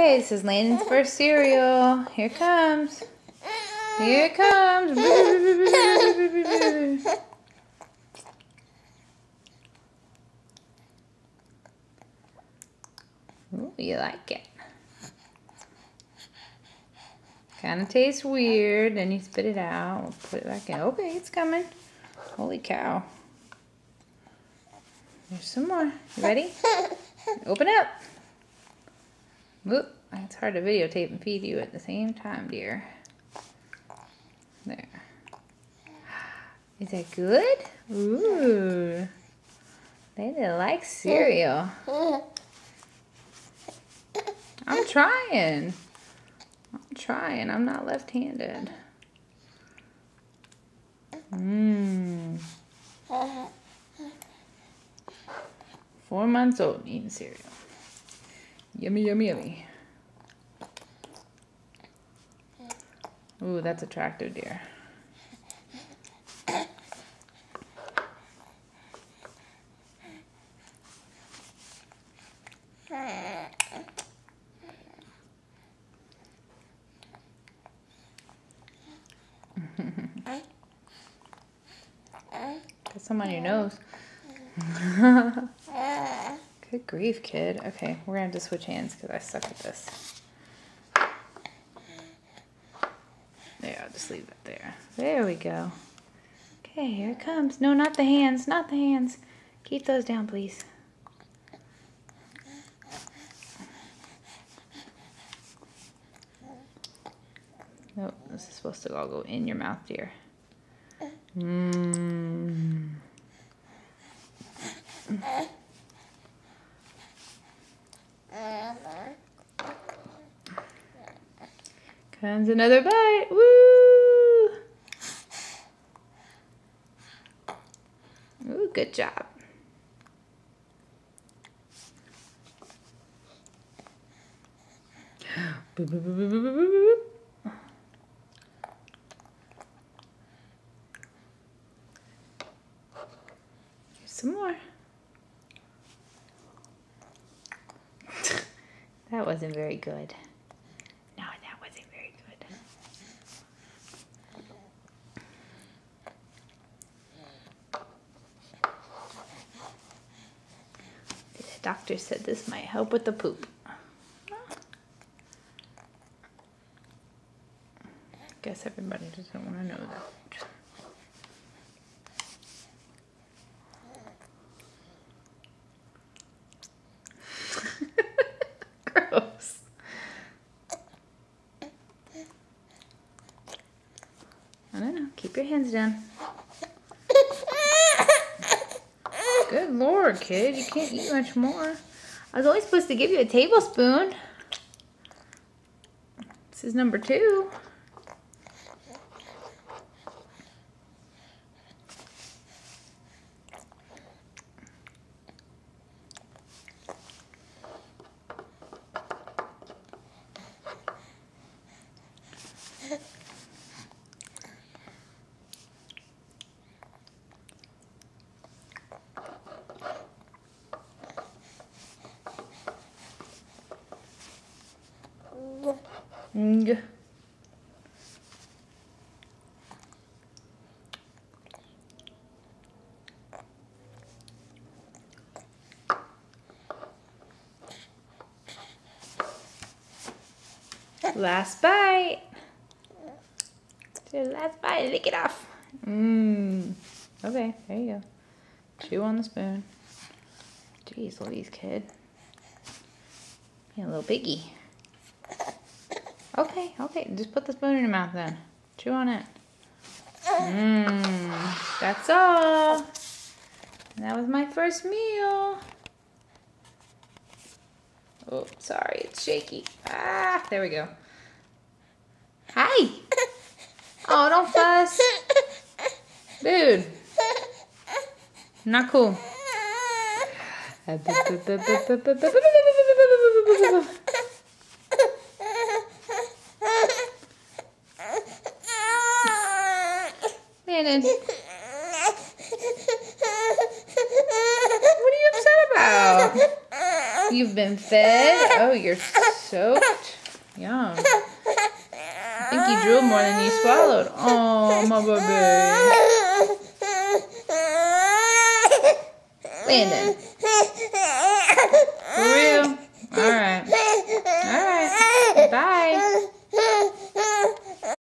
Okay, this is Landon's first cereal. Here it comes. Here it comes. Ooh, you like it. Kind of tastes weird. Then you spit it out. We'll put it back in. Okay, it's coming. Holy cow. There's some more. You ready? Open up. Whoop. It's hard to videotape and feed you at the same time, dear. There. Is that good? Ooh. They like cereal. I'm trying. I'm not left-handed. 4 months old eating cereal. Yummy, yummy, yummy. Ooh, that's attractive, dear. Got some on your nose. Good grief, kid. Okay, we're gonna have to switch hands because I suck at this. There, I'll just leave it there. There we go. Okay, here it comes. No, not the hands, not the hands. Keep those down, please. Oh, this is supposed to all go in your mouth, dear. Comes another bite. Woo! Ooh, good job. Boop, boop, boop, boop, boop, boop, boop. Here's some more. That wasn't very good. No, that wasn't very good. The doctor said this might help with the poop. Guess everybody doesn't want to know that. Gross. I don't know. Keep your hands down. Good Lord, kid. You can't eat much more. I was only supposed to give you a tablespoon. This is number 2. Last bite. Last bite. Lick it off. Okay, there you go. Chew on the spoon. Jeez Louise, kid. You're a little piggy. Okay, just put the spoon in your mouth then. Chew on it. That's all. And that was my first meal. Oh, sorry, it's shaky. Ah, there we go. Hi. Oh, don't fuss. Dude. Not cool. Landon. What are you upset about? You've been fed? Oh, you're soaked. Yum. I think you drooled more than you swallowed. Oh, my baby. Landon. For real.